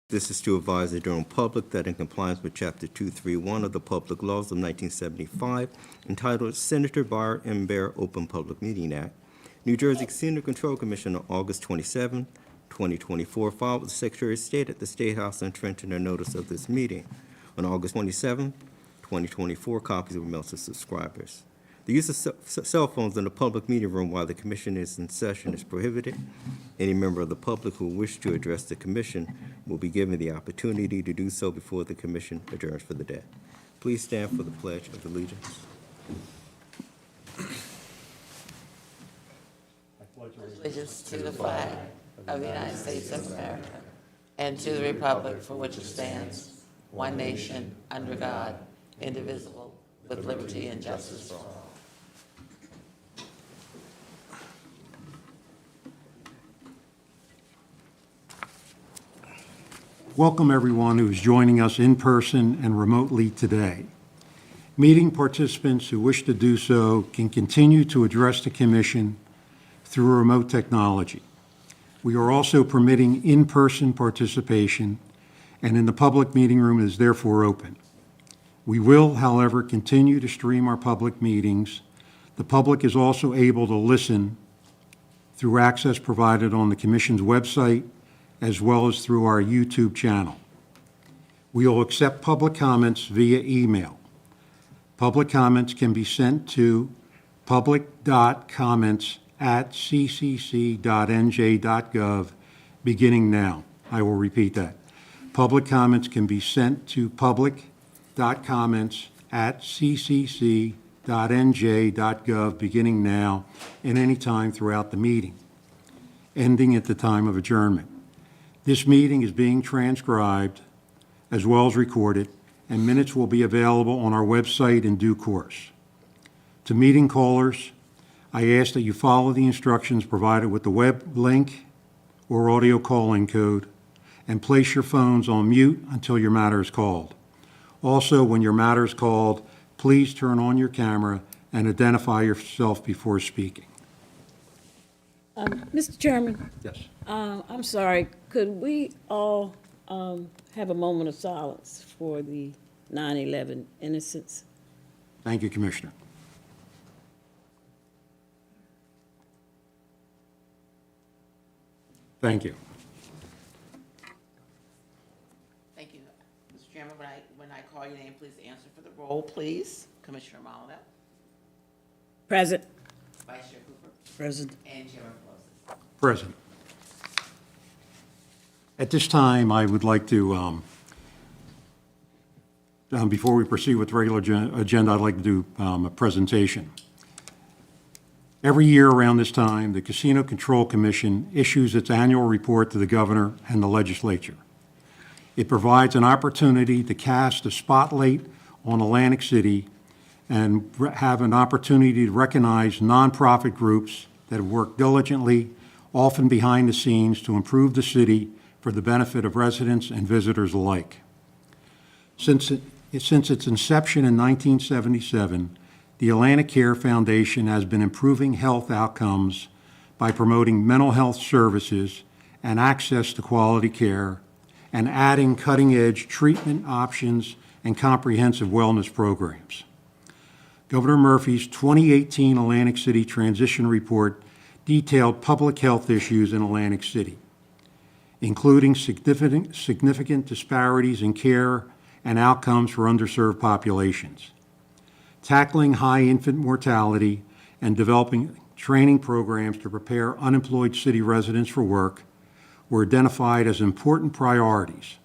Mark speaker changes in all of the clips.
Speaker 1: This is to advise the general public that in compliance with Chapter 231 of the Public Laws of 1975, entitled Senator Byron M. Bear Open Public Meeting Act, New Jersey Casino Control Commission on August 27, 2024, filed with the Secretary of State at the State House in Trenton a notice of this meeting. On August 27, 2024, copies were mailed to subscribers. The use of cell phones in the public meeting room while the commission is in session is prohibited. Any member of the public who wish to address the commission will be given the opportunity to do so before the commission adjourns for the day. Please stand for the Pledge of Allegiance.
Speaker 2: Allegiance to the flag of the United States of America and to the republic for which it stands, one nation, under God, indivisible, with liberty and justice for all.
Speaker 3: Welcome everyone who is joining us in person and remotely today. Meeting participants who wish to do so can continue to address the Commission through remote technology. We are also permitting in-person participation, and the public meeting room is therefore open. We will, however, continue to stream our public meetings. The public is also able to listen through access provided on the Commission's website, as well as through our YouTube channel. We will accept public comments via email. Public comments can be sent to public.comments@ccc.nj.gov beginning now. I will repeat that. Public comments can be sent to public.comments@ccc.nj.gov beginning now and any time throughout the meeting, ending at the time of adjournment. This meeting is being transcribed as well as recorded, and minutes will be available on our website in due course. To meeting callers, I ask that you follow the instructions provided with the web link or audio calling code and place your phones on mute until your matter is called. Also, when your matter is called, please turn on your camera and identify yourself before speaking.
Speaker 4: Mr. Chairman,
Speaker 3: Yes.
Speaker 4: I'm sorry, could we all have a moment of silence for the 9/11 innocents?
Speaker 3: Thank you, Commissioner. Thank you.
Speaker 2: Thank you. Mr. Chairman, when I call your name, please answer for the roll, please. Commissioner Maldonado.
Speaker 4: Present.
Speaker 2: Vice Chair Cooper.
Speaker 4: Present.
Speaker 2: And Chairman Pelosi.
Speaker 3: Present. At this time, I would like to, before we proceed with the regular agenda, I'd like to do a presentation. Every year around this time, the Casino Control Commission issues its annual report to the governor and the legislature. It provides an opportunity to cast a spotlight on Atlantic City and have an opportunity to recognize nonprofit groups that have worked diligently, often behind the scenes, to improve the city for the benefit of residents and visitors alike. Since its inception in 1977, the Atlantic Care Foundation has been improving health outcomes by promoting mental health services and access to quality care, and adding cutting-edge treatment options and comprehensive wellness programs. Governor Murphy's 2018 Atlantic City Transition Report detailed public health issues in Atlantic City, including significant disparities in care and outcomes for underserved populations. Tackling high infant mortality and developing training programs to prepare unemployed city residents for work were identified as important priorities.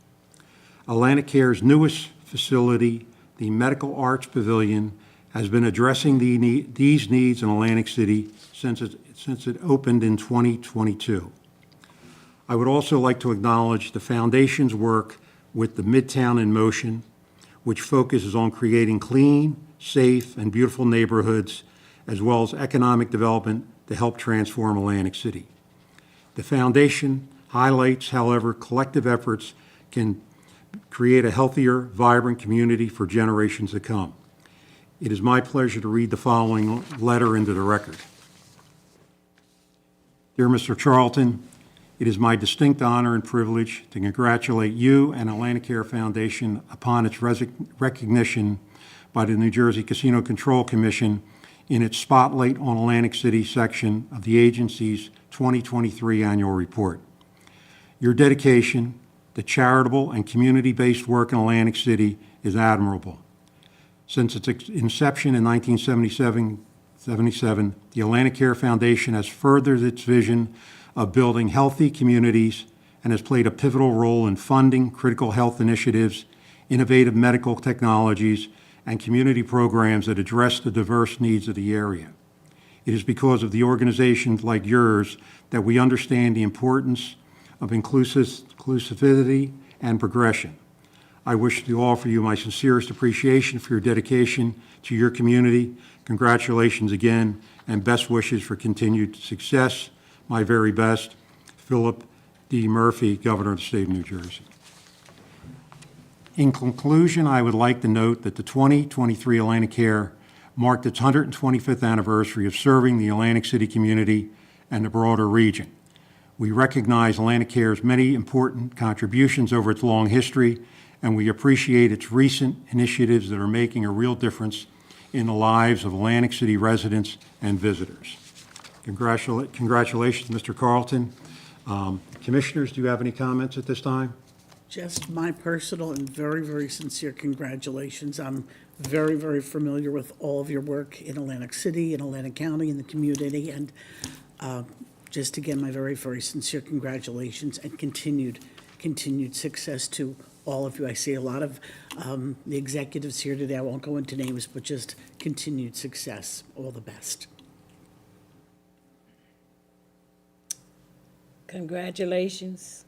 Speaker 3: Atlantic Care's newest facility, the Medical Arts Pavilion, has been addressing these needs in Atlantic City since it opened in 2022. I would also like to acknowledge the Foundation's work with the Midtown in Motion, which focuses on creating clean, safe, and beautiful neighborhoods, as well as economic development to help transform Atlantic City. The Foundation highlights, however, collective efforts can create a healthier, vibrant community for generations to come. It is my pleasure to read the following letter into the record. Dear Mr. Charlton, It is my distinct honor and privilege to congratulate you and Atlantic Care Foundation upon its recognition by the New Jersey Casino Control Commission in its Spotlight on Atlantic City section of the agency's 2023 annual report. Your dedication to charitable and community-based work in Atlantic City is admirable. Since its inception in 1977, the Atlantic Care Foundation has furthered its vision of building healthy communities and has played a pivotal role in funding critical health initiatives, innovative medical technologies, and community programs that address the diverse needs of the area. It is because of the organizations like yours that we understand the importance of inclusivity and progression. I wish to offer you my sincerest appreciation for your dedication to your community. Congratulations again, and best wishes for continued success. My very best, Philip D. Murphy, Governor of the State of New Jersey. In conclusion, I would like to note that the 2023 Atlantic Care marked its 125th anniversary of serving the Atlantic City community and the broader region. We recognize Atlantic Care's many important contributions over its long history, and we appreciate its recent initiatives that are making a real difference in the lives of Atlantic City residents and visitors. Congratulations, Mr. Carlton. Commissioners, do you have any comments at this time?
Speaker 5: Just my personal and very, very sincere congratulations. I'm very, very familiar with all of your work in Atlantic City, in Atlantic County, in the community, and just again, my very, very sincere congratulations and continued success to all of you. I see a lot of the executives here today. I won't go into names, but just continued success. All the best.
Speaker 4: Congratulations.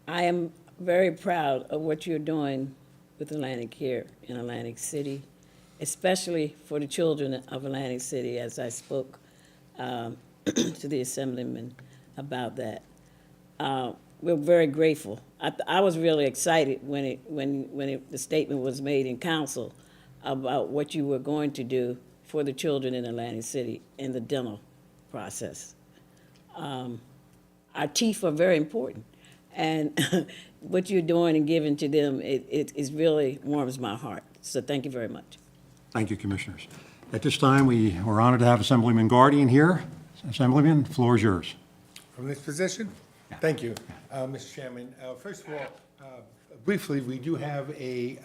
Speaker 4: I am very proud of what you're doing with Atlantic Care in Atlantic City, especially for the children of Atlantic City, as I spoke to the Assemblyman about that. We're very grateful. I was really excited when the statement was made in council about what you were going to do for the children in Atlantic City in the dental process. Our teeth are very important, and what you're doing and giving to them, it really warms my heart. So thank you very much.
Speaker 3: Thank you, Commissioners. At this time, we are honored to have Assemblyman Guardian here. Assemblyman, the floor is yours.
Speaker 6: From this position? Thank you, Mr. Chairman. First of all, briefly, we do have a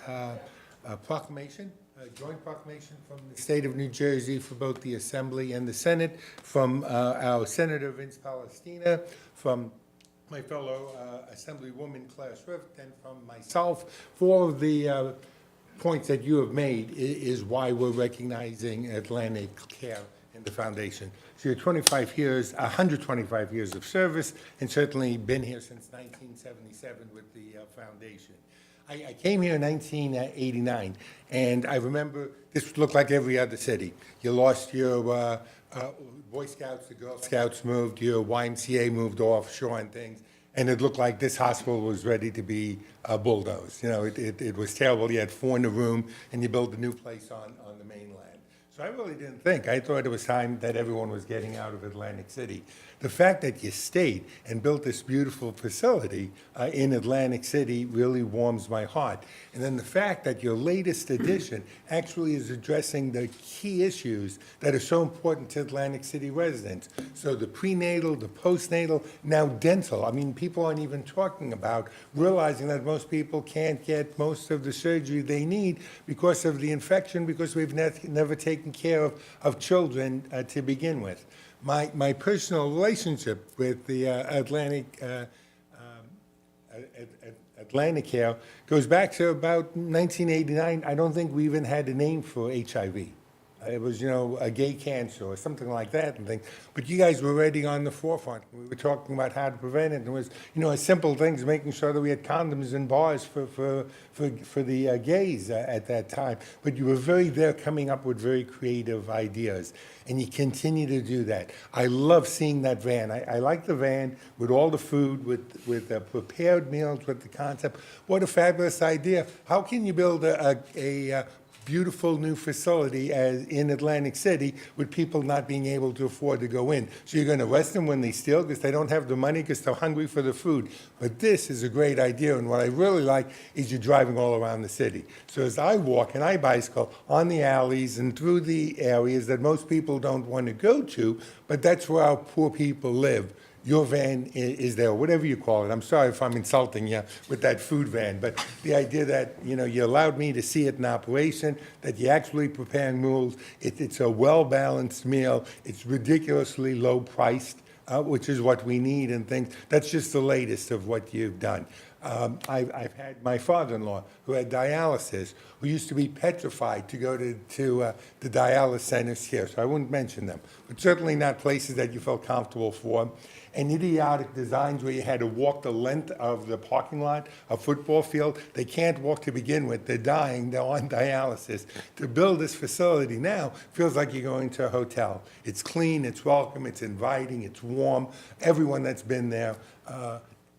Speaker 6: proclamation, a joint proclamation from the state of New Jersey for both the Assembly and the Senate, from our Senator Vince Palestina, from my fellow Assemblywoman Claire Swift, and from myself. For all of the points that you have made is why we're recognizing Atlantic Care in the foundation. So you're 125 years of service, and certainly been here since 1977 with the foundation. I came here in 1989, and I remember this looked like every other city. You lost your Boy Scouts, the Girl Scouts moved, your YMCA moved offshore and things, and it looked like this hospital was ready to be bulldozed. You know, it was terrible. You had 4 in a room, and you built a new place on the mainland. So I really didn't think. I thought it was time that everyone was getting out of Atlantic City. The fact that you stayed and built this beautiful facility in Atlantic City really warms my heart. And then the fact that your latest addition actually is addressing the key issues that are so important to Atlantic City residents. So the prenatal, the postnatal, now dental. I mean, people aren't even talking about realizing that most people can't get most of the surgery they need because of the infection, because we've never taken care of children to begin with. My personal relationship with the Atlantic Care goes back to about 1989. I don't think we even had a name for HIV. It was, you know, a gay cancer or something like that and things. But you guys were already on the forefront. We were talking about how to prevent it. And it was, you know, simple things, making sure that we had condoms in bars for the gays at that time. But you were very there coming up with very creative ideas. And you continue to do that. I love seeing that van. I like the van with all the food, with prepared meals, with the concept. What a fabulous idea. How can you build a beautiful new facility as in Atlantic City with people not being able to afford to go in. So you're going to arrest them when they steal because they don't have the money because they're hungry for the food. But this is a great idea, and what I really like is you're driving all around the city. So as I walk and I bicycle on the alleys and through the areas that most people don't want to go to, but that's where our poor people live. Your van is there, whatever you call it. I'm sorry if I'm insulting you with that food van, but the idea that, you know, you allowed me to see it in operation, that you're actually preparing meals, it's a well-balanced meal, it's ridiculously low-priced, which is what we need and things. That's just the latest of what you've done. I've had my father-in-law who had dialysis, who used to be petrified to go to the dialysis centers here, so I wouldn't mention them, but certainly not places that you felt comfortable for. And idiotic designs where you had to walk the length of the parking lot, a football field. They can't walk to begin with. They're dying. They're on dialysis. To build this facility now feels like you're going to a hotel. It's clean, it's welcome, it's inviting, it's warm. Everyone that's been there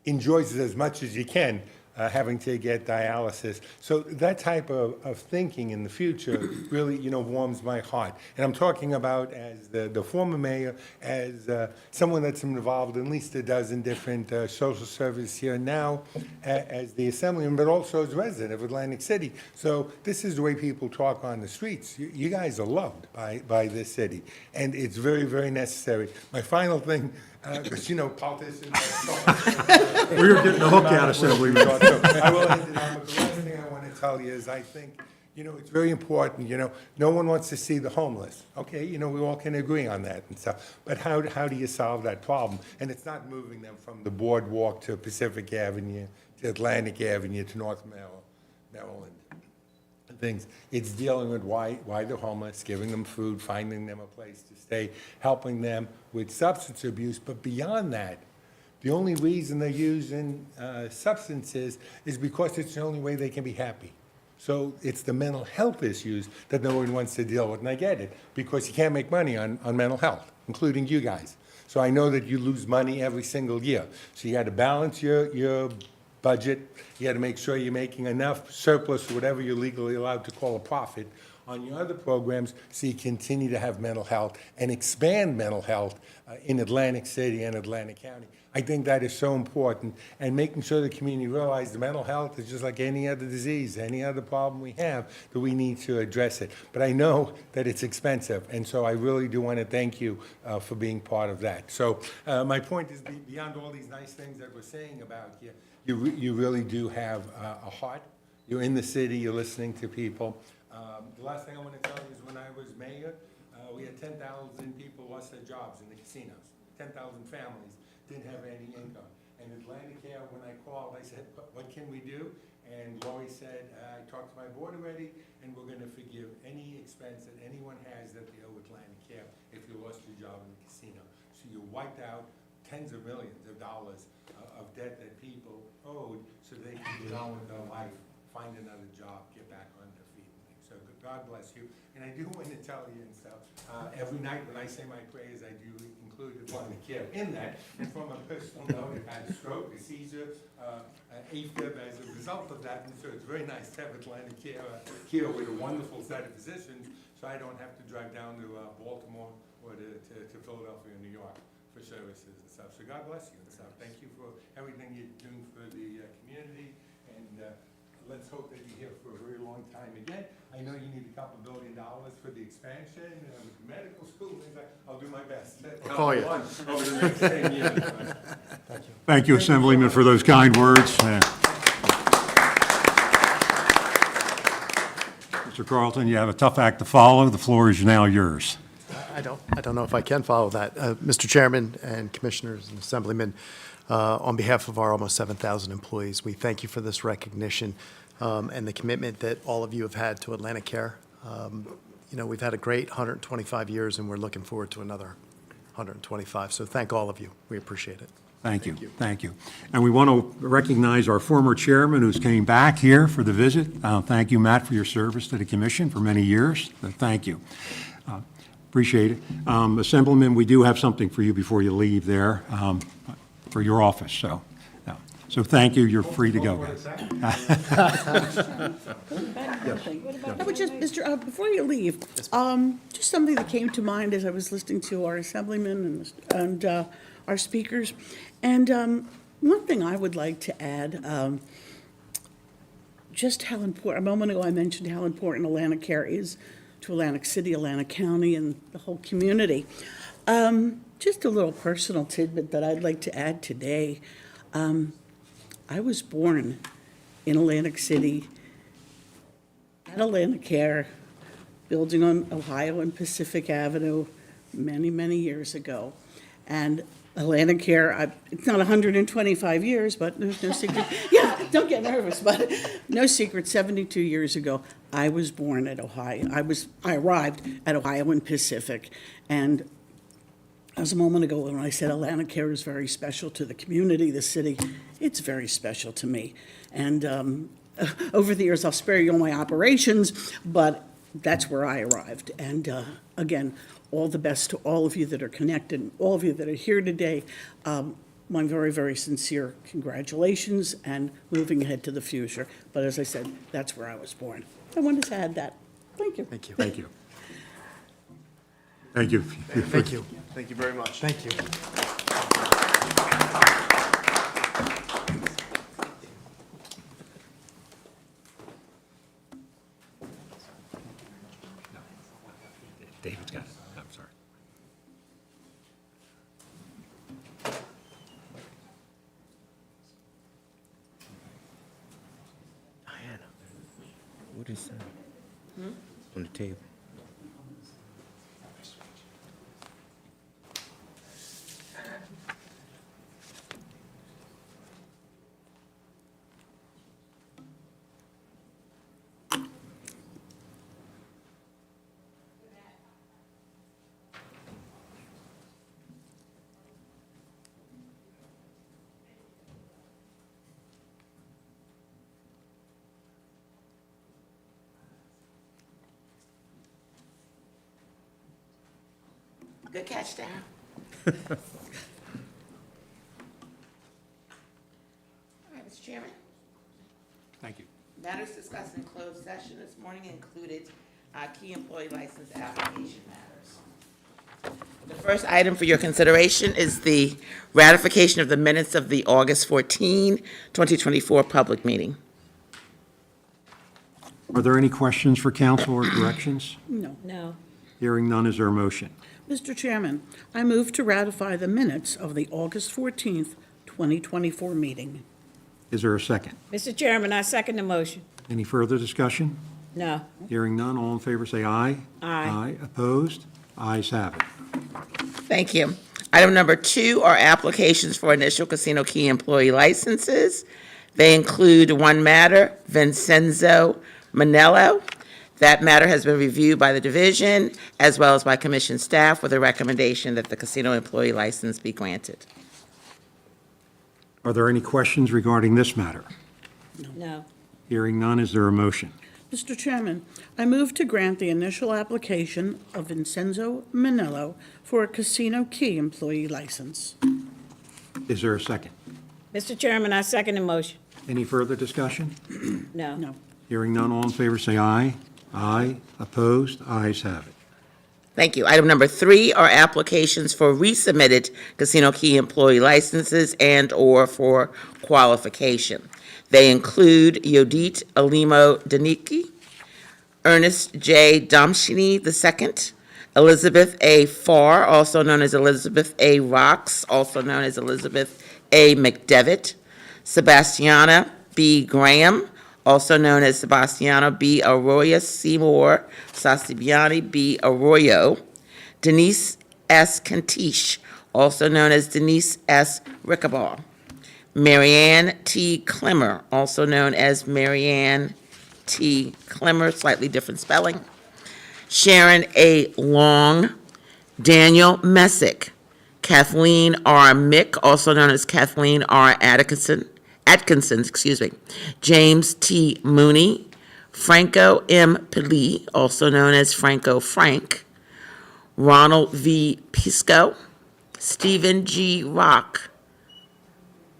Speaker 6: enjoys it as much as you can, having to get dialysis. So that type of thinking in the future really, you know, warms my heart. And I'm talking about as the former mayor, as someone that's involved in at least a dozen different social services here now, as the assemblyman, but also as a resident of Atlantic City. So this is the way people talk on the streets. You guys are loved by this city, and it's very, very necessary. My final thing, because, you know, politicians
Speaker 3: We were getting a hook out, Assemblyman.
Speaker 6: I will end it on, but the last thing I want to tell you is I think, you know, it's very important, you know, no one wants to see the homeless. Okay, you know, we all can agree on that and stuff. But how do you solve that problem? And it's not moving them from the boardwalk to Pacific Avenue, to Atlantic Avenue, to North Maryland. Things. It's dealing with why they're homeless, giving them food, finding them a place to stay, helping them with substance abuse. But beyond that, the only reason they're using substances is because it's the only way they can be happy. So it's the mental health issues that no one wants to deal with, and I get it, because you can't make money on mental health, including you guys. So I know that you lose money every single year. So you got to balance your budget. You got to make sure you're making enough surplus, whatever you're legally allowed to call a profit, on your other programs so you continue to have mental health and expand mental health in Atlantic City and Atlantic County. I think that is so important, and making sure the community realizes the mental health is just like any other disease, any other problem we have, that we need to address it. But I know that it's expensive, and so I really do want to thank you for being part of that. So my point is, beyond all these nice things that we're saying about you, you really do have a heart. You're in the city, you're listening to people. The last thing I want to tell you is when I was mayor, we had 10,000 people lost their jobs in the casinos. 10,000 families didn't have any income. And Atlantic Care, when I called, I said, what can we do? And Lori said, I talked to my board already, and we're going to forgive any expense that anyone has that they owe Atlantic Care if you lost your job in the casino. So you wiped out tens of millions of dollars of debt that people owed so they could get on with their life, find another job, get back on their feet. So God bless you. And I do want to tell you and stuff, every night when I say my prayers, I do include Atlantic Care in that. And from a personal note, I've had a stroke, a seizure, AFib as a result of that. And so it's very nice to have Atlantic Care here with a wonderful set of physicians, so I don't have to drive down to Baltimore or to Philadelphia or New York for services and stuff. So God bless you and stuff. Thank you for everything you're doing for the community, and let's hope that you're here for a very long time again. I know you need $2 billion for the expansion with the medical school. Things like, I'll do my best.
Speaker 7: I'll call you.
Speaker 6: Over the next 10 years.
Speaker 3: Thank you, Assemblyman, for those kind words. Mr. Carlton, you have a tough act to follow. The floor is now yours.
Speaker 7: I don't know if I can follow that. Mr. Chairman and Commissioners and Assemblymen, on behalf of our almost 7,000 employees, we thank you for this recognition and the commitment that all of you have had to Atlantic Care. You know, we've had a great 125 years, and we're looking forward to another 125. So thank all of you. We appreciate it.
Speaker 3: Thank you. Thank you. And we want to recognize our former chairman who's came back here for the visit. Thank you, Matt, for your service to the commission for many years. Thank you. Appreciate it. Assemblyman, we do have something for you before you leave there for your office. So So thank you, you're free to go.
Speaker 5: I would just, before you leave, just something that came to mind as I was listening to our assemblyman and our speakers. And one thing I would like to add, just how important, a moment ago I mentioned how important Atlantic Care is to Atlantic City, Atlantic County, and the whole community. Just a little personal tidbit that I'd like to add today. I was born in Atlantic City at Atlantic Care, building on Ohio and Pacific Avenue many, many years ago. And Atlantic Care, it's not 125 years, but there's no secret. Yeah, don't get nervous, but no secret, 72 years ago, I was born at Ohio. I arrived at Ohio and Pacific. And as a moment ago, when I said Atlantic Care is very special to the community, the city, it's very special to me. And over the years, I'll spare you all my operations, but that's where I arrived. And again, all the best to all of you that are connected, all of you that are here today. My very, very sincere congratulations and moving ahead to the future. But as I said, that's where I was born. I wanted to add that. Thank you.
Speaker 7: Thank you.
Speaker 3: Thank you. Thank you.
Speaker 7: Thank you. Thank you very much. Thank you.
Speaker 3: David's got it. I'm sorry.
Speaker 1: What is that? On the table.
Speaker 2: Good catch, Darrell. All right, Mr. Chairman.
Speaker 3: Thank you.
Speaker 2: Matters discussed in closed session this morning included key employee license application matters. The first item for your consideration is the ratification of the minutes of the August 14, 2024 public meeting.
Speaker 3: Are there any questions for council or corrections?
Speaker 5: No.
Speaker 4: No.
Speaker 3: Hearing none, is there a motion?
Speaker 5: Mr. Chairman, I move to ratify the minutes of the August 14th, 2024 meeting.
Speaker 3: Is there a second?
Speaker 4: Mr. Chairman, I second the motion.
Speaker 3: Any further discussion?
Speaker 4: No.
Speaker 3: Hearing none, all in favor say aye.
Speaker 4: Aye.
Speaker 3: Opposed? Ayes have it.
Speaker 2: Thank you. Item number 2 are applications for initial casino key employee licenses. They include one matter, Vincenzo Manello. That matter has been reviewed by the division as well as by commission staff with a recommendation that the casino employee license be granted.
Speaker 3: Are there any questions regarding this matter?
Speaker 4: No.
Speaker 3: Hearing none, is there a motion?
Speaker 5: Mr. Chairman, I move to grant the initial application of Vincenzo Manello for a casino key employee license.
Speaker 3: Is there a second?
Speaker 4: Mr. Chairman, I second the motion.
Speaker 3: Any further discussion?
Speaker 4: No.
Speaker 5: No.
Speaker 3: Hearing none, all in favor say aye. Aye. Opposed? Ayes have it.
Speaker 2: Thank you. Item number 3 are applications for resubmitted casino key employee licenses and/or for qualification. They include Yodit Alimo Daniki, Ernest J. Domshini II, Elizabeth A. Farr, also known as Elizabeth A. Rocks, also known as Elizabeth A. McDevitt, Sebastiana B. Graham, also known as Sebastiana B. Arroyo Seymour, Sastibiani B. Arroyo, Denise S. Cantiche, also known as Denise S. Rickabaugh, Marianne T. Clemmer, also known as Marianne T. Clemmer, slightly different spelling, Sharon A. Long, Daniel Messick, Kathleen R. Mick, also known as Kathleen R. Atkinson, James T. Mooney, Franco M. Pili, also known as Franco Frank, Ronald V. Pisco, Stephen G. Rock,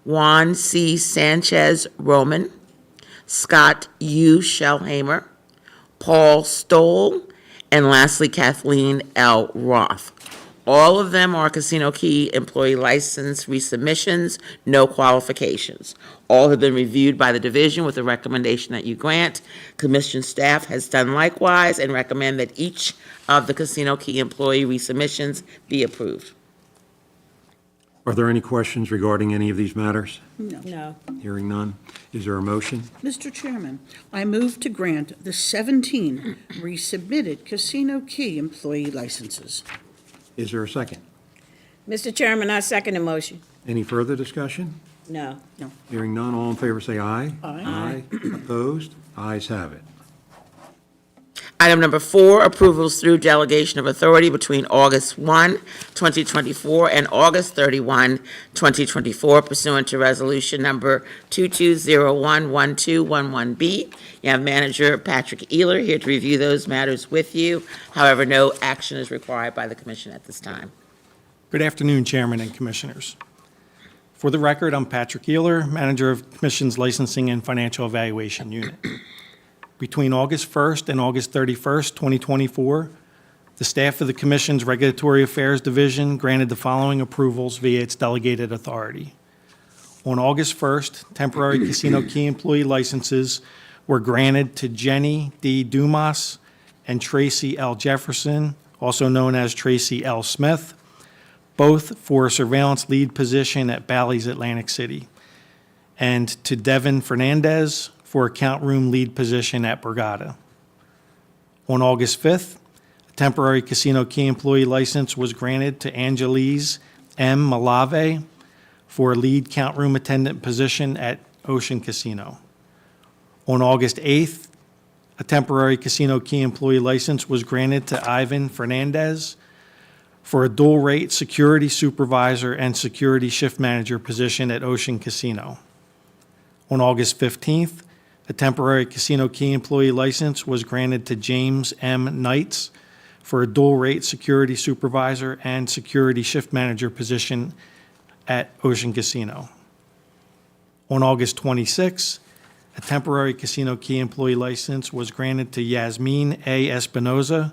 Speaker 2: Juan C. Sanchez Roman, Scott U. Shellhammer, Paul Stoll, and lastly Kathleen L. Roth. All of them are Casino Key employee license resubmissions, no qualifications. All have been reviewed by the division with a recommendation that you grant. Commission staff has done likewise and recommend that each of the Casino Key employee resubmissions be approved.
Speaker 3: Are there any questions regarding any of these matters?
Speaker 4: No.
Speaker 3: Hearing none. Is there a motion?
Speaker 5: Mr. Chairman, I move to grant the 17 resubmitted Casino Key employee licenses.
Speaker 3: Is there a second?
Speaker 4: Mr. Chairman, I second the motion.
Speaker 3: Any further discussion?
Speaker 4: No.
Speaker 3: Hearing none, all in favor say aye.
Speaker 5: Aye.
Speaker 3: Opposed? Ayes have it.
Speaker 2: Item number 4, approvals through delegation of authority between August 1, 2024 and August 31, 2024 pursuant to resolution number 22011211B. You have manager Patrick Ealer here to review those matters with you. However, no action is required by the commission at this time.
Speaker 8: Good afternoon, Chairman and Commissioners. For the record, I'm Patrick Ealer, Manager of Commission's Licensing and Financial Evaluation Unit. Between August 1st and August 31st, 2024, the staff of the Commission's Regulatory Affairs Division granted the following approvals via its delegated authority. On August 1st, temporary Casino Key employee licenses were granted to Jenny D. Dumas and Tracy L. Jefferson, also known as Tracy L. Smith, both for a surveillance lead position at Bally's Atlantic City, and to Devin Fernandez for a count room lead position at Borgata. On August 5th, a temporary Casino Key employee license was granted to Angelise M. Malave for a lead count room attendant position at Ocean Casino. On August 8th, a temporary Casino Key employee license was granted to Ivan Fernandez for a dual-rate security supervisor and security shift manager position at Ocean Casino. On August 15th, a temporary Casino Key employee license was granted to James M. Knights for a dual-rate security supervisor and security shift manager position at Ocean Casino. On August 26th, a temporary Casino Key employee license was granted to Yasmin A. Espinoza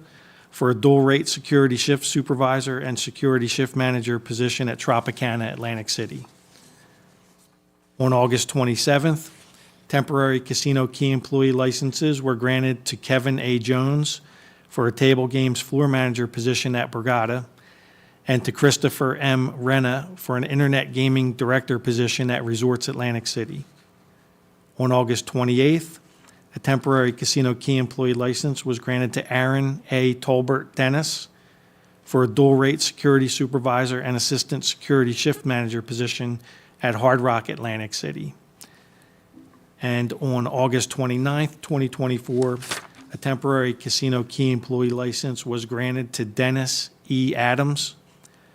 Speaker 8: for a dual-rate security shift supervisor and security shift manager position at Tropicana Atlantic City. On August 27th, temporary Casino Key employee licenses were granted to Kevin A. Jones for a table games floor manager position at Borgata, and to Christopher M. Renna for an internet gaming director position at Resorts Atlantic City. On August 28th, a temporary Casino Key employee license was granted to Aaron A. Tolbert Dennis for a dual-rate security supervisor and assistant security shift manager position at Hard Rock Atlantic City. And on August 29th, 2024, a temporary Casino Key employee license was granted to Dennis E. Adams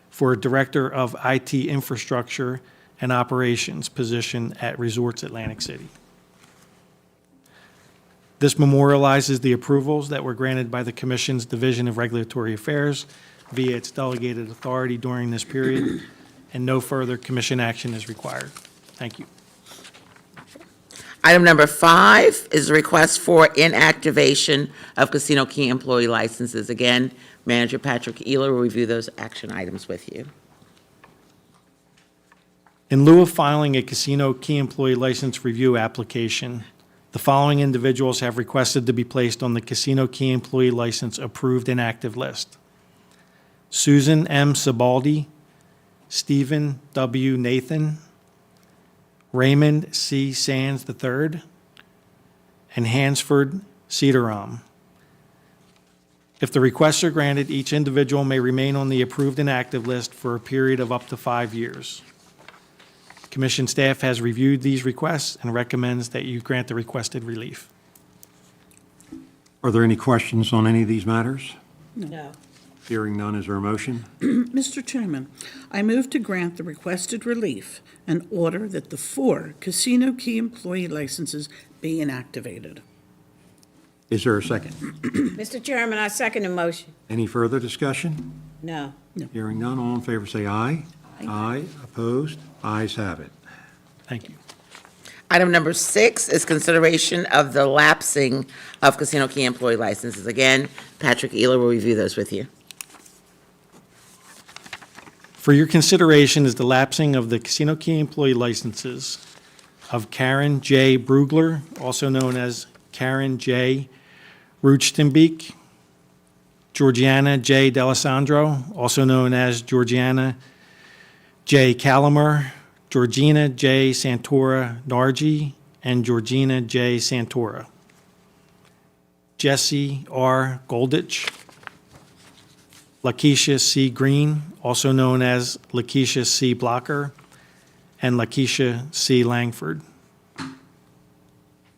Speaker 8: for a Director of IT Infrastructure and Operations position at Resorts Atlantic City. This memorializes the approvals that were granted by the Commission's Division of Regulatory Affairs via its delegated authority during this period, and no further Commission action is required. Thank you.
Speaker 2: Item number 5 is a request for inactivation of Casino Key employee licenses. Again, Manager Patrick Ealer will review those action items with you.
Speaker 8: In lieu of filing a Casino Key employee license review application, the following individuals have requested to be placed on the Casino Key employee license approved inactive list: Susan M. Sabaldi, Stephen W. Nathan, Raymond C. Sands III, and Hansford Cedarom. If the requests are granted, each individual may remain on the approved inactive list for a period of up to 5 years. Commission staff has reviewed these requests and recommends that you grant the requested relief.
Speaker 3: Are there any questions on any of these matters?
Speaker 4: No.
Speaker 3: Hearing none, is there a motion?
Speaker 5: Mr. Chairman, I move to grant the requested relief and order that the 4 Casino Key employee licenses be inactivated.
Speaker 3: Is there a second?
Speaker 4: Mr. Chairman, I second the motion.
Speaker 3: Any further discussion?
Speaker 4: No.
Speaker 3: Hearing none, all in favor say aye. Aye. Opposed? Ayes have it.
Speaker 8: Thank you.
Speaker 2: Item number 6 is consideration of the lapsing of Casino Key employee licenses. Again, Patrick Ealer will review those with you.
Speaker 8: For your consideration is the lapsing of the Casino Key employee licenses of Karen J. Brugler, also known as Karen J. Ruchtenbeek, Georgiana J. D'Alessandro, also known as Georgiana J. Calamer, Georgina J. Santora Nargi, and Georgina J. Santora. Jesse R. Golditch, Lakeisha C. Green, also known as Lakeisha C. Blocker, and Lakeisha C. Langford.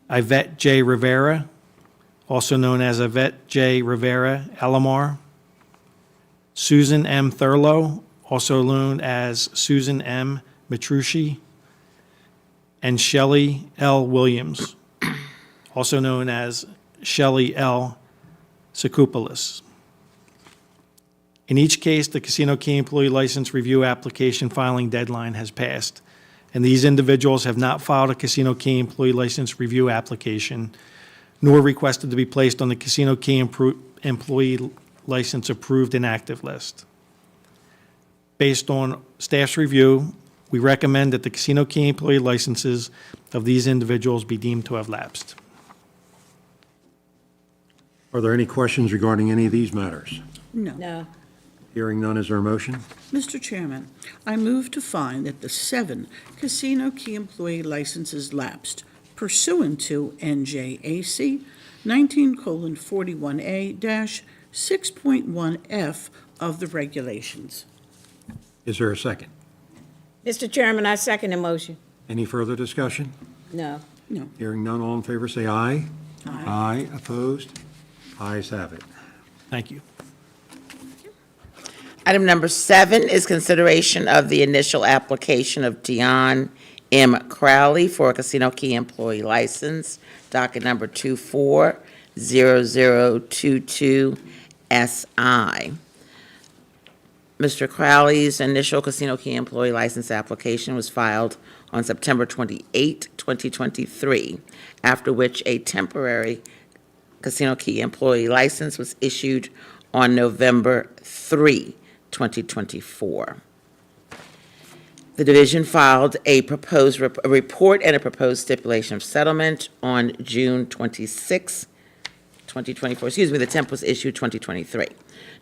Speaker 8: Yvette J. Rivera, also known as Yvette J. Rivera Alamar. Susan M. Thurlow, also known as Susan M. Matrucci, and Shelley L. Williams, also known as Shelley L. Sakupoulos. In each case, the Casino Key employee license review application filing deadline has passed, and these individuals have not filed a Casino Key employee license review application, nor requested to be placed on the Casino Key employee license approved and active list. Based on staff's review, we recommend that the Casino Key employee licenses of these individuals be deemed to have lapsed.
Speaker 3: Are there any questions regarding any of these matters?
Speaker 5: No.
Speaker 4: No.
Speaker 3: Hearing none, is there a motion?
Speaker 5: Mr. Chairman, I move to find that the 7 Casino Key employee licenses lapsed pursuant to NJAC 19:41A-6.1F of the regulations.
Speaker 3: Is there a second?
Speaker 4: Mr. Chairman, I second the motion.
Speaker 3: Any further discussion?
Speaker 4: No.
Speaker 5: No.
Speaker 3: Hearing none, all in favor, say aye.
Speaker 5: Aye.
Speaker 3: Aye, opposed? Ayes have it.
Speaker 8: Thank you.
Speaker 2: Item number 7 is consideration of the initial application of Dion M. Crowley for a Casino Key employee license, docket number 240022SI. Mr. Crowley's initial Casino Key employee license application was filed on September 28, 2023, after which a temporary Casino Key employee license was issued on November 3, 2024. The division filed a proposed a report and a proposed stipulation of settlement on June 26, 2024. Excuse me, the temp was issued 2023,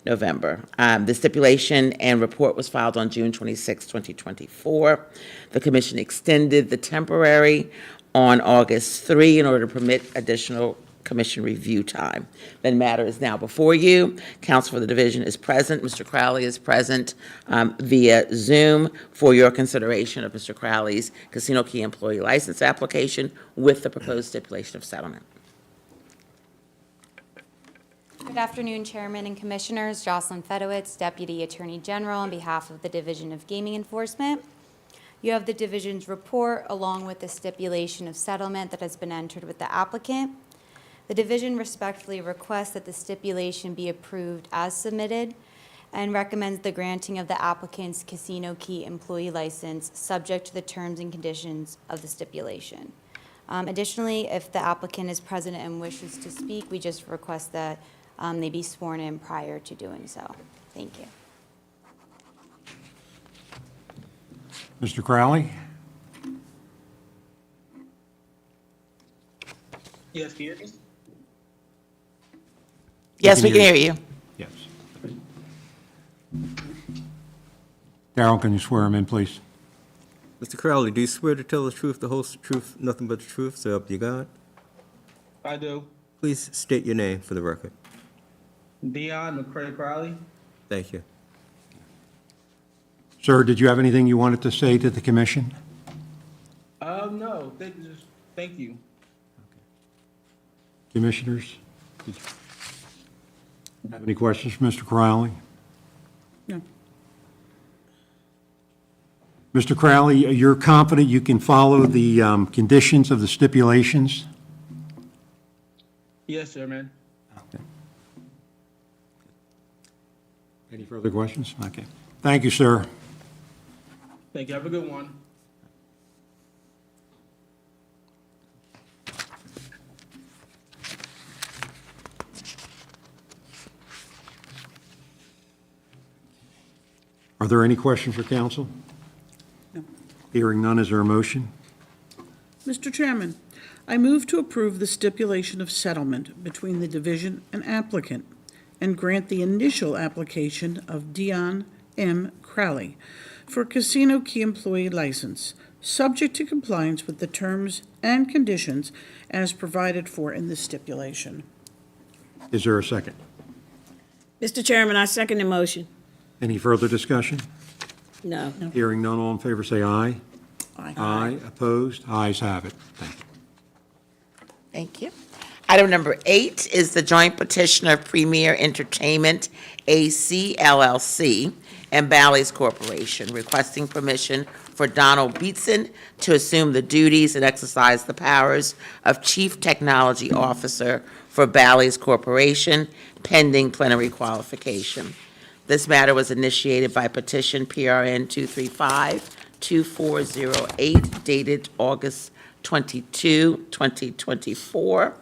Speaker 2: November. The stipulation and report was filed on June 26, 2024. The commission extended the temporary on August 3 in order to permit additional commission review time. The matter is now before you. Counsel for the division is present. Mr. Crowley is present via Zoom for your consideration of Mr. Crowley's Casino Key employee license application with the proposed stipulation of settlement.
Speaker 9: Good afternoon, Chairman and Commissioners. Jocelyn Fedowitz, Deputy Attorney General, on behalf of the Division of Gaming Enforcement. You have the division's report along with the stipulation of settlement that has been entered with the applicant. The division respectfully requests that the stipulation be approved as submitted and recommends the granting of the applicant's Casino Key employee license subject to the terms and conditions of the stipulation. Additionally, if the applicant is present and wishes to speak, we just request that they be sworn in prior to doing so. Thank you.
Speaker 3: Mr. Crowley?
Speaker 10: Yes, can you hear me?
Speaker 2: Yes, we can hear you.
Speaker 3: Yes. Darrell, can you swear him in, please?
Speaker 1: Mr. Crowley, do you swear to tell the truth, the whole truth, nothing but the truth, so help you God?
Speaker 10: I do.
Speaker 1: Please state your name for the record.
Speaker 10: Dion McCray Crowley.
Speaker 1: Thank you.
Speaker 3: Sir, did you have anything you wanted to say to the commission?
Speaker 10: No, thank you.
Speaker 3: Commissioners? Did you have any questions for Mr. Crowley?
Speaker 5: No.
Speaker 3: Mr. Crowley, you're confident you can follow the conditions of the stipulations?
Speaker 10: Yes, sir, man.
Speaker 3: Okay. Any further questions? Okay. Thank you, sir.
Speaker 10: Thank you. Have a good one.
Speaker 3: Are there any questions for council?
Speaker 5: No.
Speaker 3: Hearing none, is there a motion?
Speaker 5: Mr. Chairman, I move to approve the stipulation of settlement between the division and applicant and grant the initial application of Dion M. Crowley for a casino key employee license, subject to compliance with the terms and conditions as provided for in the stipulation.
Speaker 3: Is there a second?
Speaker 4: Mr. Chairman, I second the motion.
Speaker 3: Any further discussion?
Speaker 4: No.
Speaker 3: Hearing none, all in favor say aye.
Speaker 5: Aye.
Speaker 3: Aye. Opposed? Ayes have it. Thank you.
Speaker 2: Thank you. Item number 8 is the joint petition of Premier Entertainment, AC LLC, and Bally's Corporation, requesting permission for Donald Beatson to assume the duties and exercise the powers of Chief Technology Officer for Bally's Corporation, pending plenary qualification. This matter was initiated by petition PRN 235-2408, dated August 22, 2024,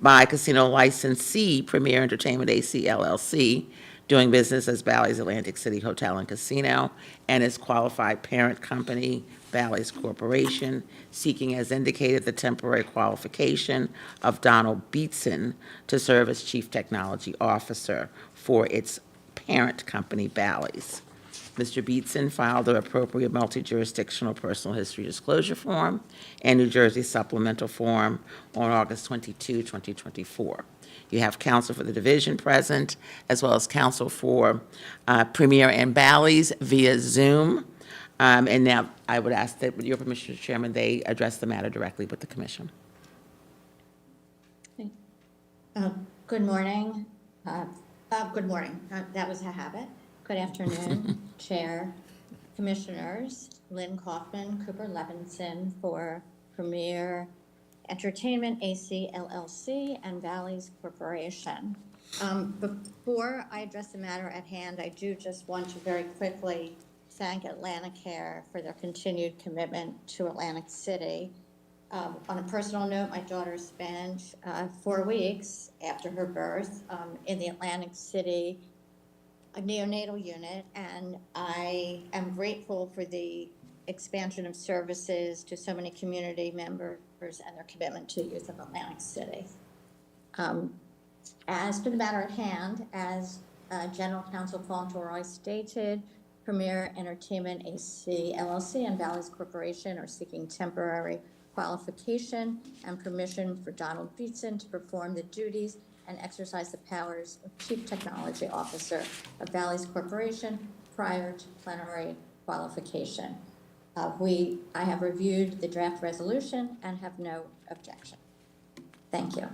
Speaker 2: by casino licensee Premier Entertainment AC LLC, doing business as Bally's Atlantic City Hotel and Casino, and its qualified parent company, Bally's Corporation, seeking as indicated the temporary qualification of Donald Beatson to serve as Chief Technology Officer for its parent company, Bally's. Mr. Beatson filed the appropriate multi-jurisdictional personal history disclosure form and New Jersey supplemental form on August 22, 2024. You have counsel for the division present, as well as counsel for Premier and Bally's via Zoom. And now I would ask that, with your permission, Mr. Chairman, they address the matter directly with the commission.
Speaker 11: Good morning. Good morning. That was a habit. Good afternoon, Chair, Commissioners, Lynn Kaufman, Cooper Levinson for Premier Entertainment, AC LLC, and Bally's Corporation. Before I address the matter at hand, I do just want to very quickly thank Atlanticare for their continued commitment to Atlantic City. On a personal note, my daughter spent 4 weeks after her birth in the Atlantic City neonatal unit, and I am grateful for the expansion of services to so many community members and their commitment to the youth of Atlantic City. As to the matter at hand, as General Counsel Paul Toroy stated, Premier Entertainment AC LLC and Bally's Corporation are seeking temporary qualification and permission for Donald Beatson to perform the duties and exercise the powers of Chief Technology Officer of Bally's Corporation prior to plenary qualification. I have reviewed the draft resolution and have no objection. Thank you.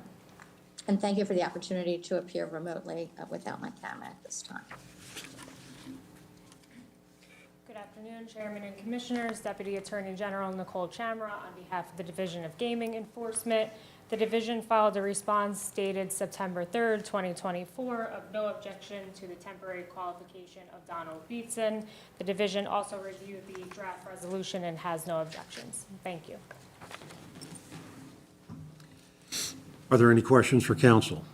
Speaker 11: And thank you for the opportunity to appear remotely without my camera at this time.
Speaker 12: Good afternoon, Chairman and Commissioners. Deputy Attorney General Nicole Chamra on behalf of the Division of Gaming Enforcement. The division filed a response dated September 3rd, 2024, of no objection to the temporary qualification of Donald Beatson. The division also reviewed the draft resolution and has no objections. Thank you.
Speaker 3: Are there any questions for council?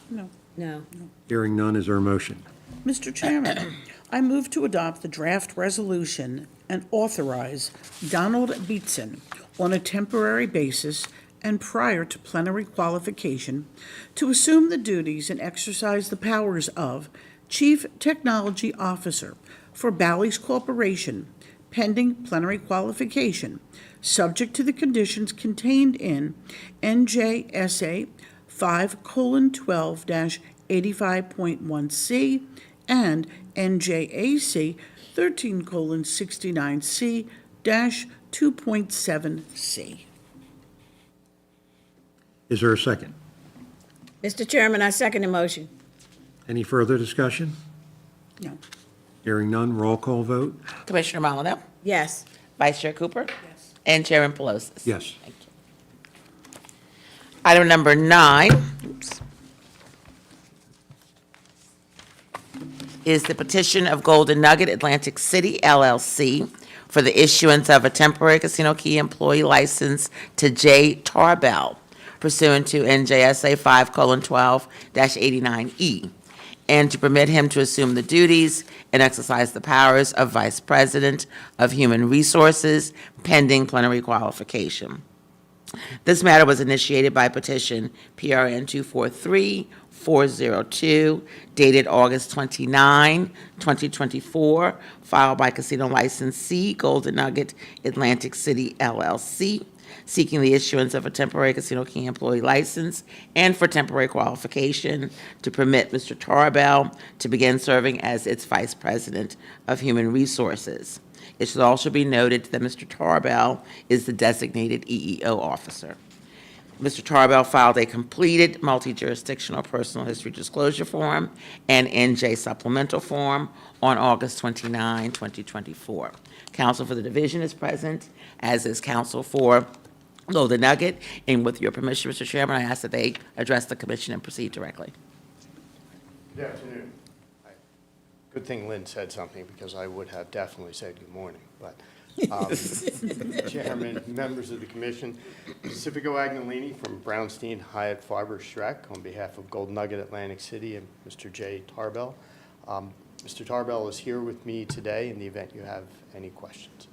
Speaker 5: No.
Speaker 4: No.
Speaker 3: Hearing none, is there a motion?
Speaker 5: Mr. Chairman, I move to adopt the draft resolution and authorize Donald Beatson on a temporary basis and prior to plenary qualification to assume the duties and exercise the powers of Chief Technology Officer for Bally's Corporation, pending plenary qualification, subject to the conditions contained in NJSA 5:12-85.1C and NJAC 13:69C-2.7C.
Speaker 3: Is there a second?
Speaker 4: Mr. Chairman, I second the motion.
Speaker 3: Any further discussion?
Speaker 5: No.
Speaker 3: Hearing none, roll call vote?
Speaker 2: Commissioner Molyneux,
Speaker 4: Yes.
Speaker 2: Vice Chair Cooper, and Chairman Pelosi.
Speaker 3: Yes.
Speaker 2: Thank you. Item number 9, is the petition of Golden Nugget Atlantic City LLC for the issuance of a temporary casino key employee license to Jay Tarbell pursuant to NJSA 5:12-89E, and to permit him to assume the duties and exercise the powers of Vice President of Human Resources pending plenary qualification. This matter was initiated by petition PRN 243402, dated August 29, 2024, filed by casino licensee Golden Nugget Atlantic City LLC, seeking the issuance of a temporary casino key employee license and for temporary qualification to permit Mr. Tarbell to begin serving as its Vice President of Human Resources. It should also be noted that Mr. Tarbell is the designated EEO officer. Mr. Tarbell filed a completed multi-jurisdictional personal history disclosure form and NJ supplemental form on August 29, 2024. Counsel for the division is present, as is counsel for Golden Nugget. And with your permission, Mr. Chairman, I ask that they address the commission and proceed directly.
Speaker 7: Good afternoon. Good thing Lynn said something, because I would have definitely said good morning. But Chairman, members of the commission, Pacifico Agnolini from Brownstein Hyatt Farber Schreck on behalf of Golden Nugget Atlantic City and Mr. Jay Tarbell. Mr. Tarbell is here with me today in the event you have any questions.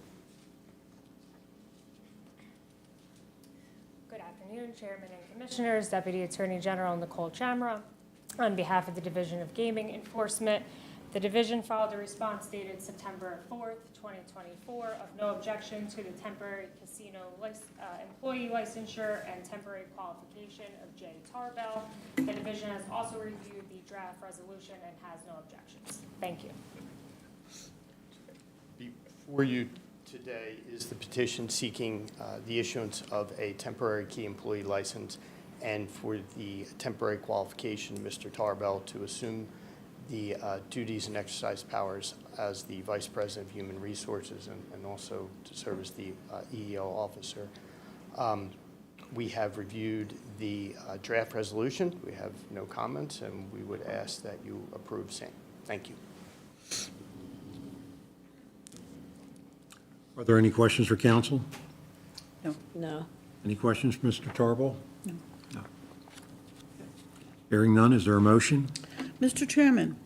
Speaker 12: Good afternoon, Chairman and Commissioners. Deputy Attorney General Nicole Chamra. On behalf of the Division of Gaming Enforcement, the division filed a response dated September 4th, 2024, of no objection to the temporary casino employee licensure and temporary qualification of Jay Tarbell. The division has also reviewed the draft resolution and has no objections. Thank you.
Speaker 7: Before you today is the petition seeking the issuance of a temporary key employee license and for the temporary qualification of Mr. Tarbell to assume the duties and exercise powers as the Vice President of Human Resources and also to serve as the EEO officer. We have reviewed the draft resolution. We have no comments, and we would ask that you approve same. Thank you.
Speaker 3: Are there any questions for council?
Speaker 4: No.
Speaker 3: Any questions for Mr. Tarbell? No. Hearing none, is there a motion?
Speaker 5: Mr. Chairman,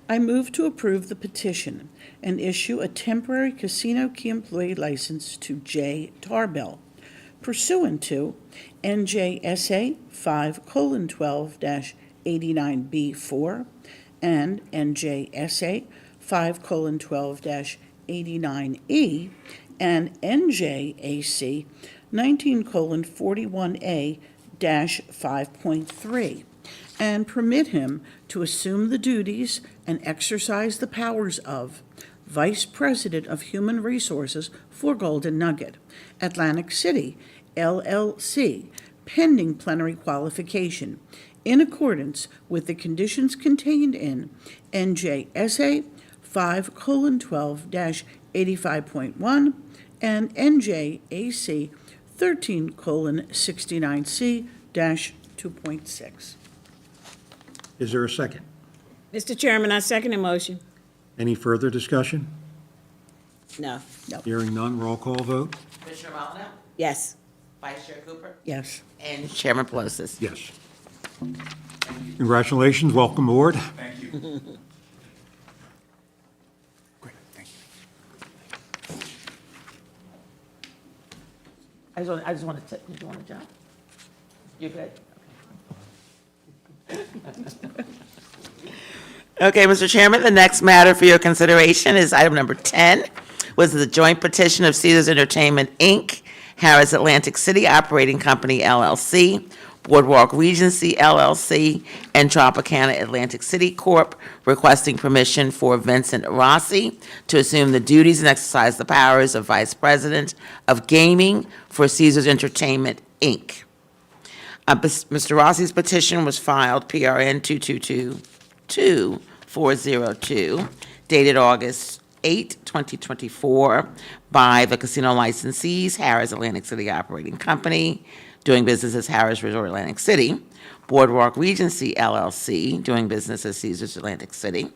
Speaker 5: I move to approve the petition and issue a temporary casino key employee license to Jay Tarbell pursuant to NJSA 5:12-89B4 and NJSA 5:12-89E and NJAC 19:41A-5.3, and permit him to assume the duties and exercise the powers of Vice President of Human Resources for Golden Nugget, Atlantic City, LLC, pending plenary qualification, in accordance with the conditions contained in NJSA 5:12-85.1 and NJAC 13:69C-2.6.
Speaker 3: Is there a second?
Speaker 4: Mr. Chairman, I second the motion.
Speaker 3: Any further discussion?
Speaker 4: No.
Speaker 3: Hearing none, roll call vote?
Speaker 2: Commissioner Molyneux,
Speaker 4: Yes.
Speaker 2: Vice Chair Cooper,
Speaker 5: Yes.
Speaker 2: and Chairman Pelosi.
Speaker 3: Yes. Congratulations, welcome aboard.
Speaker 13: Thank you. Great, thank you.
Speaker 2: I just wanted to, did you want to jump? You good? Okay, Mr. Chairman, the next matter for your consideration is item number 10, was the joint petition of Caesars Entertainment, Inc., Harrah's Atlantic City Operating Company, LLC, Boardwalk Regency, LLC, and Tropicana Atlantic City Corp., requesting permission for Vincent Rossi to assume the duties and exercise the powers of Vice President of Gaming for Caesars Entertainment, Inc. Mr. Rossi's petition was filed PRN 222402, dated August 8, 2024, by the casino licensees, Harrah's Atlantic City Operating Company, doing business as Harrah's Resort Atlantic City, Boardwalk Regency LLC, doing business as Caesars Atlantic City,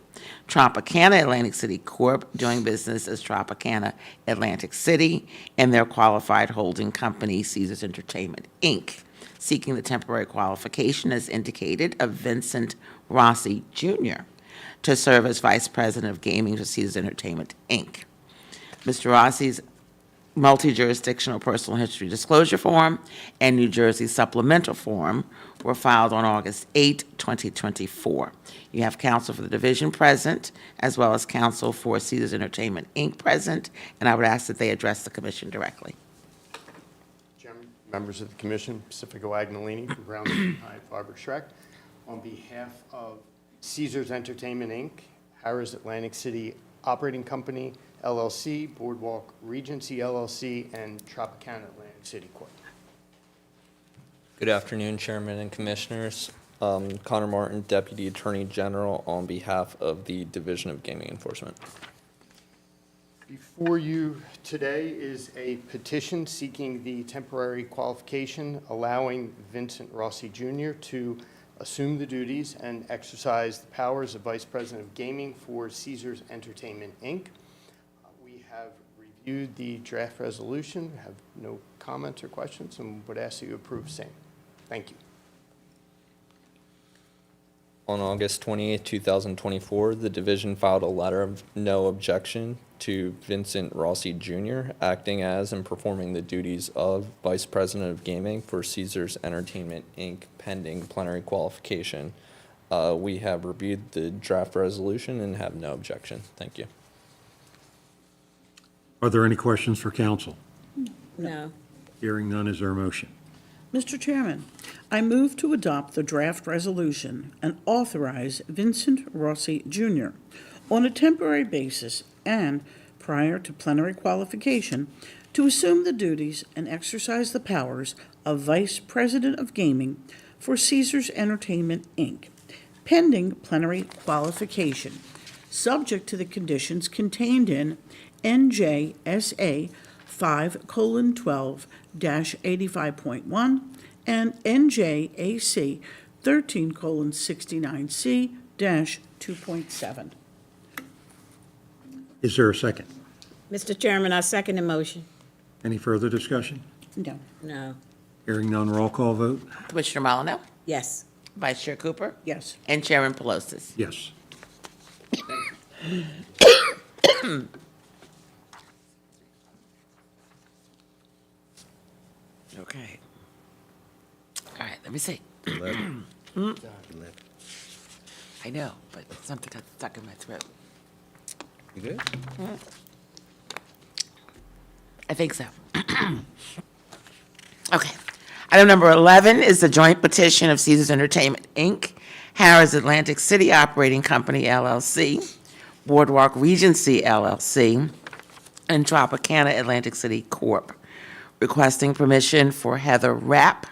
Speaker 2: Tropicana Atlantic City Corp., doing business as Tropicana Atlantic City, and their qualified holding company, Caesars Entertainment, Inc., seeking the temporary qualification as indicated of Vincent Rossi Jr. to serve as Vice President of Gaming for Caesars Entertainment, Inc. Mr. Rossi's multi-jurisdictional personal history disclosure form and New Jersey supplemental form were filed on August 8, 2024. You have counsel for the division present, as well as counsel for Caesars Entertainment, Inc. present, and I would ask that they address the commission directly.
Speaker 7: Chairman, members of the commission, Pacifico Agnolini from Brownstein Hyatt Farber Schreck. On behalf of Caesars Entertainment, Inc., Harrah's Atlantic City Operating Company, LLC, Boardwalk Regency, LLC, and Tropicana Atlantic City Corp.
Speaker 14: Good afternoon, Chairman and Commissioners. Connor Martin, Deputy Attorney General, on behalf of the Division of Gaming Enforcement.
Speaker 7: Before you today is a petition seeking the temporary qualification allowing Vincent Rossi Jr. to assume the duties and exercise the powers of Vice President of Gaming for Caesars Entertainment, Inc. We have reviewed the draft resolution, have no comments or questions, and would ask that you approve same. Thank you.
Speaker 14: On August 28, 2024, the division filed a letter of no objection to Vincent Rossi Jr., acting as and performing the duties of Vice President of Gaming for Caesars Entertainment, Inc., pending plenary qualification. We have reviewed the draft resolution and have no objection. Thank you.
Speaker 3: Are there any questions for council?
Speaker 4: No.
Speaker 3: Hearing none, is there a motion?
Speaker 5: Mr. Chairman, I move to adopt the draft resolution and authorize Vincent Rossi Jr. on a temporary basis and prior to plenary qualification to assume the duties and exercise the powers of Vice President of Gaming for Caesars Entertainment, Inc., pending plenary qualification, subject to the conditions contained in NJSA 5:12-85.1 and NJAC 13:69C-2.7.
Speaker 3: Is there a second?
Speaker 4: Mr. Chairman, I second the motion.
Speaker 3: Any further discussion?
Speaker 5: No.
Speaker 4: No.
Speaker 3: Hearing none, roll call vote?
Speaker 2: Commissioner Molyneux,
Speaker 4: Yes.
Speaker 2: Vice Chair Cooper,
Speaker 5: Yes.
Speaker 2: and Chairman Pelosi.
Speaker 3: Yes.
Speaker 2: Okay. All right, let me see.
Speaker 1: 11.
Speaker 2: I know, but something got stuck in my throat.
Speaker 1: You good?
Speaker 2: I think so. Okay. Item number 11 is the joint petition of Caesars Entertainment, Inc., Harrah's Atlantic City Operating Company, LLC, Boardwalk Regency, LLC, and Tropicana Atlantic City Corp., requesting permission for Heather Rapp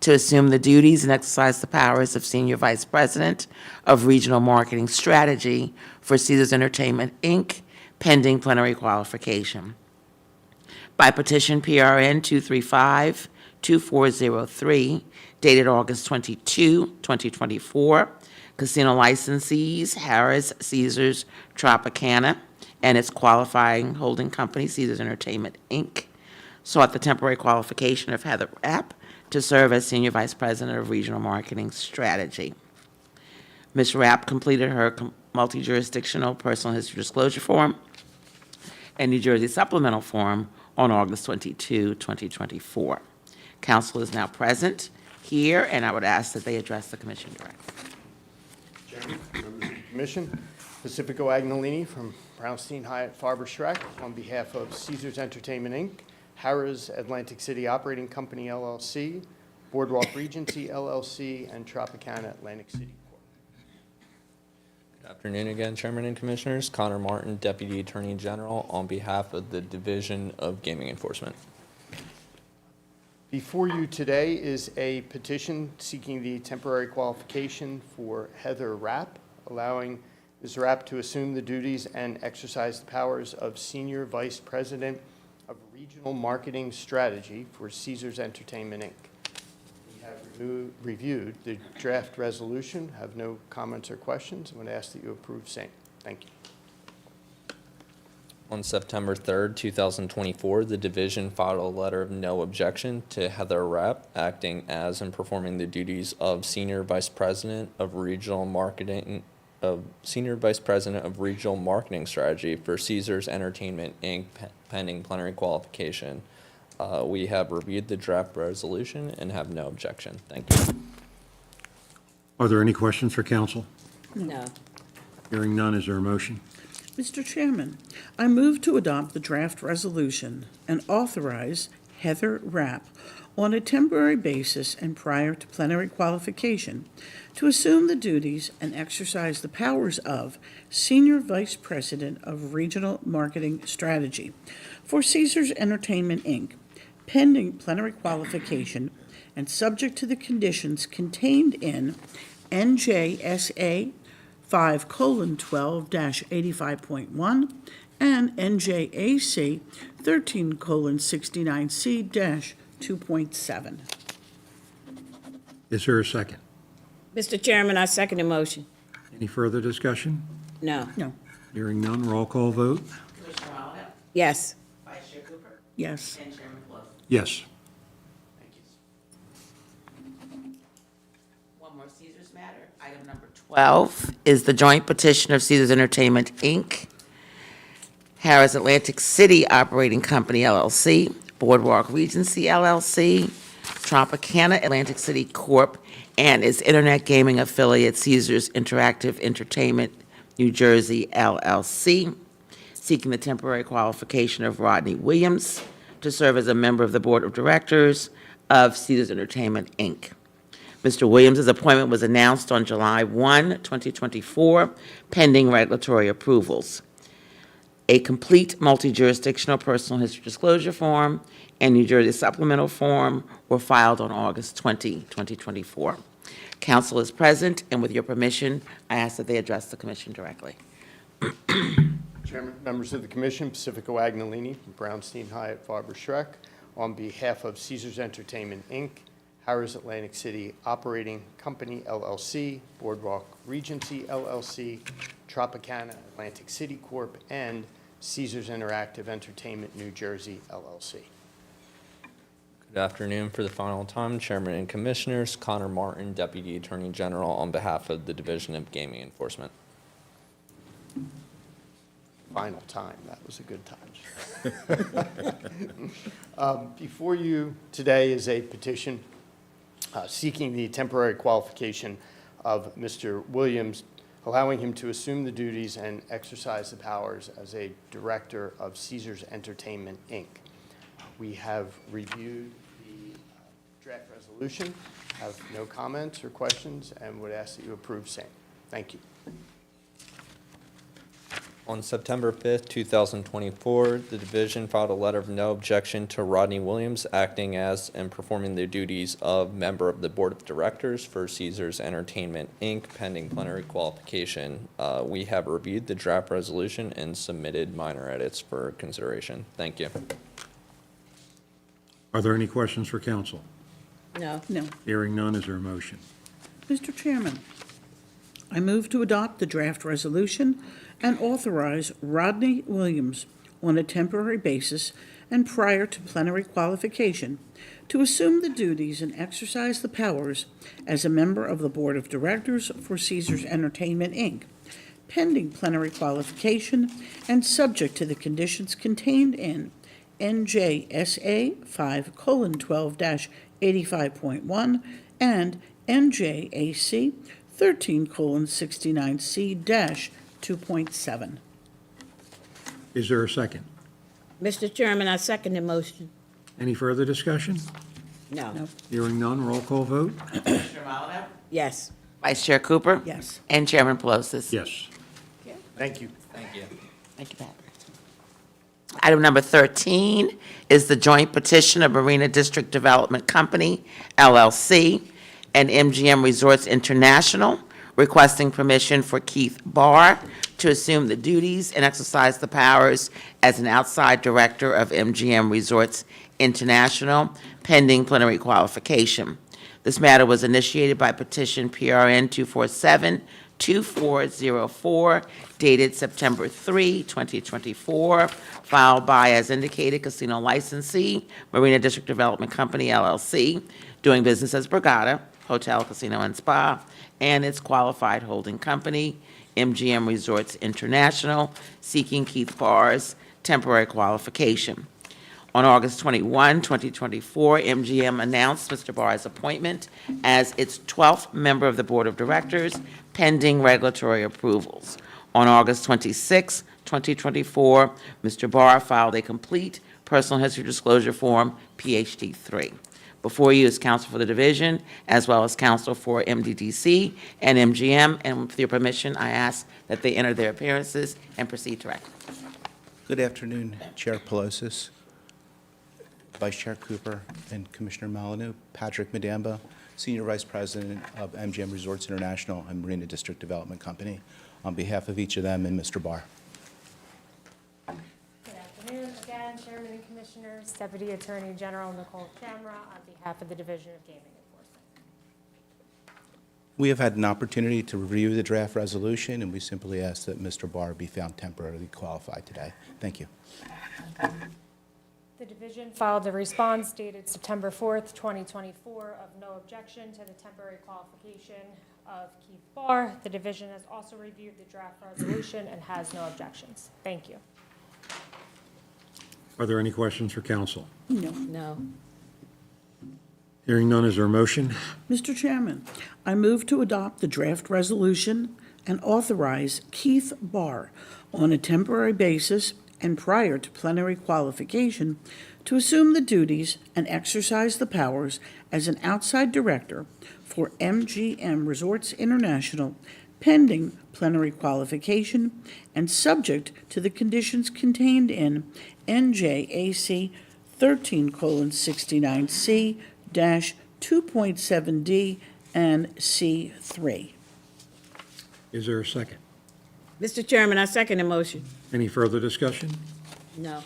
Speaker 2: to assume the duties and exercise the powers of Senior Vice President of Regional Marketing Strategy for Caesars Entertainment, Inc., pending plenary qualification. By petition PRN 235-2403, dated August 22, 2024, casino licensees Harrah's, Caesars, Tropicana, and its qualifying holding company, Caesars Entertainment, Inc., sought the temporary qualification of Heather Rapp to serve as Senior Vice President of Regional Marketing Strategy. Ms. Rapp completed her multi-jurisdictional personal history disclosure form and New Jersey supplemental form on August 22, 2024. Council is now present here, and I would ask that they address the commission directly.
Speaker 7: Chairman, members of the commission, Pacifico Agnolini from Brownstein Hyatt Farber Schreck on behalf of Caesars Entertainment, Inc., Harrah's Atlantic City Operating Company, LLC, Boardwalk Regency, LLC, and Tropicana Atlantic City Corp.
Speaker 14: Good afternoon again, Chairman and Commissioners. Connor Martin, Deputy Attorney General, on behalf of the Division of Gaming Enforcement.
Speaker 7: Before you today is a petition seeking the temporary qualification for Heather Rapp, allowing Ms. Rapp to assume the duties and exercise the powers of Senior Vice President of Regional Marketing Strategy for Caesars Entertainment, Inc. We have reviewed the draft resolution, have no comments or questions, and would ask that you approve same. Thank you.
Speaker 14: On September 3rd, 2024, the division filed a letter of no objection to Heather Rapp, acting as and performing the duties of Senior Vice President of Regional Marketing Senior Vice President of Regional Marketing Strategy for Caesars Entertainment, Inc., pending plenary qualification. We have reviewed the draft resolution and have no objection. Thank you.
Speaker 3: Are there any questions for council?
Speaker 4: No.
Speaker 3: Hearing none, is there a motion?
Speaker 5: Mr. Chairman, I move to adopt the draft resolution and authorize Heather Rapp on a temporary basis and prior to plenary qualification to assume the duties and exercise the powers of Senior Vice President of Regional Marketing Strategy for Caesars Entertainment, Inc., pending plenary qualification and subject to the conditions contained in NJSA 5:12-85.1 and NJAC 13:69C-2.7.
Speaker 3: Is there a second?
Speaker 4: Mr. Chairman, I second the motion.
Speaker 3: Any further discussion?
Speaker 4: No.
Speaker 5: No.
Speaker 3: Hearing none, roll call vote?
Speaker 2: Commissioner Arnold,
Speaker 4: Yes.
Speaker 2: Vice Chair Cooper,
Speaker 5: Yes.
Speaker 2: and Chairman Pelosi.
Speaker 3: Yes.
Speaker 2: Thank you. One more Caesars matter. Item number 12 is the joint petition of Caesars Entertainment, Inc., Harris Atlantic City Operating Company, LLC, Boardwalk Regency, LLC, Tropicana Atlantic City Corp., and its internet gaming affiliate, Caesars Interactive Entertainment, New Jersey, LLC, seeking the temporary qualification of Rodney Williams to serve as a member of the Board of Directors of Caesars Entertainment, Inc. Mr. Williams' appointment was announced on July 1, 2024, pending regulatory approvals. A complete multi-jurisdictional personal history disclosure form and New Jersey supplemental form were filed on August 20, 2024. Council is present, and with your permission, I ask that they address the commission directly.
Speaker 7: Chairman, members of the commission, Pacifico Agnolini, Brownstein Hyatt Farber Schreck, on behalf of Caesars Entertainment, Inc., Harris Atlantic City Operating Company, LLC, Boardwalk Regency, LLC, Tropicana Atlantic City Corp., and Caesars Interactive Entertainment, New Jersey, LLC.
Speaker 14: Good afternoon. For the final time, Chairman and Commissioners, Connor Martin, Deputy Attorney General, on behalf of the Division of Gaming Enforcement.
Speaker 7: Final time, that was a good time. Before you today is a petition seeking the temporary qualification of Mr. Williams, allowing him to assume the duties and exercise the powers as a director of Caesars Entertainment, Inc. We have reviewed the draft resolution, have no comments or questions, and would ask that you approve same. Thank you.
Speaker 14: On September 5th, 2024, the division filed a letter of no objection to Rodney Williams acting as and performing the duties of member of the Board of Directors for Caesars Entertainment, Inc., pending plenary qualification. We have reviewed the draft resolution and submitted minor edits for consideration. Thank you.
Speaker 3: Are there any questions for council?
Speaker 4: No.
Speaker 5: No.
Speaker 3: Hearing none, is there a motion?
Speaker 5: Mr. Chairman, I move to adopt the draft resolution and authorize Rodney Williams on a temporary basis and prior to plenary qualification to assume the duties and exercise the powers as a member of the Board of Directors for Caesars Entertainment, Inc., pending plenary qualification and subject to the conditions contained in NJSA 5:12-85.1 and NJAC 13:69C-2.7.
Speaker 3: Is there a second?
Speaker 4: Mr. Chairman, I second the motion.
Speaker 3: Any further discussion?
Speaker 4: No.
Speaker 3: Hearing none, roll call vote?
Speaker 2: Commissioner Arnold,
Speaker 4: Yes.
Speaker 2: Vice Chair Cooper,
Speaker 5: Yes.
Speaker 2: and Chairman Pelosi.
Speaker 3: Yes.
Speaker 7: Thank you.
Speaker 14: Thank you.
Speaker 2: Thank you, Pat. Item number 13 is the joint petition of Marina District Development Company, LLC, and MGM Resorts International, requesting permission for Keith Barr to assume the duties and exercise the powers as an outside director of MGM Resorts International, pending plenary qualification. This matter was initiated by petition PRN 247-2404, dated September 3, 2024, filed by, as indicated, casino licensee, Marina District Development Company, LLC, doing business as Borgata, Hotel, Casino, and Spa, and its qualified holding company, MGM Resorts International, seeking Keith Barr's temporary qualification. On August 21, 2024, MGM announced Mr. Barr's appointment as its 12th member of the Board of Directors, pending regulatory approvals. On August 26, 2024, Mr. Barr filed a complete personal history disclosure form, PhD 3. Before you is counsel for the division, as well as counsel for MDDC and MGM, and with your permission, I ask that they enter their appearances and proceed to record.
Speaker 13: Good afternoon, Chair Pelosi, Vice Chair Cooper, and Commissioner Molyneux. Patrick Madamba, Senior Vice President of MGM Resorts International and Marina District Development Company, on behalf of each of them and Mr. Barr.
Speaker 12: Good afternoon. Again, Chairman and Commissioners, Deputy Attorney General Nicole Camera on behalf of the Division of Gaming Enforcement.
Speaker 13: We have had an opportunity to review the draft resolution, and we simply ask that Mr. Barr be found temporarily qualified today. Thank you.
Speaker 12: The division filed a response dated September 4th, 2024, of no objection to the temporary qualification of Keith Barr. The division has also reviewed the draft resolution and has no objections. Thank you.
Speaker 3: Are there any questions for council?
Speaker 4: No.
Speaker 3: Hearing none, is there a motion?
Speaker 5: Mr. Chairman, I move to adopt the draft resolution and authorize Keith Barr on a temporary basis and prior to plenary qualification to assume the duties and exercise the powers as an outside director for MGM Resorts International, pending plenary qualification and subject to the conditions contained in NJAC 13:69C-2.7D and C3.
Speaker 3: Is there a second?
Speaker 4: Mr. Chairman, I second the motion.
Speaker 3: Any further discussion?
Speaker 4: No.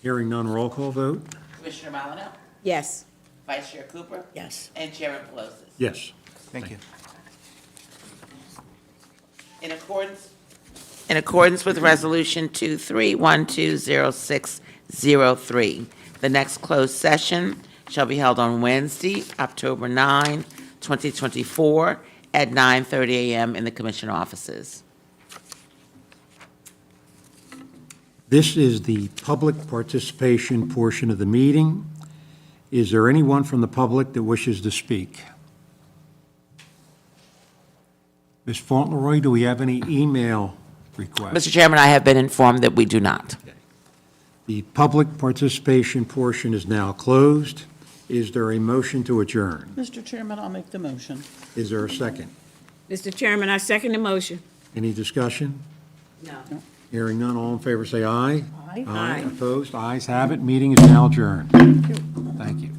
Speaker 3: Hearing none, roll call vote?
Speaker 2: Commissioner Molyneux,
Speaker 4: Yes.
Speaker 2: Vice Chair Cooper,
Speaker 5: Yes.
Speaker 2: and Chairman Pelosi.
Speaker 3: Yes.
Speaker 13: Thank you.
Speaker 2: In accordance with Resolution 23120603, the next closed session shall be held on Wednesday, October 9, 2024, at 9:30 a.m. in the Commission offices.
Speaker 3: This is the public participation portion of the meeting. Is there anyone from the public that wishes to speak? Ms. Fauntleroy, do we have any email requests?
Speaker 2: Mr. Chairman, I have been informed that we do not.
Speaker 3: The public participation portion is now closed. Is there a motion to adjourn?
Speaker 5: Mr. Chairman, I'll make the motion.
Speaker 3: Is there a second?
Speaker 4: Mr. Chairman, I second the motion.
Speaker 3: Any discussion?
Speaker 4: No.
Speaker 3: Hearing none, all in favor say aye.
Speaker 5: Aye.
Speaker 3: Aye. Opposed? Ayes have it. Meeting is now adjourned. Thank you.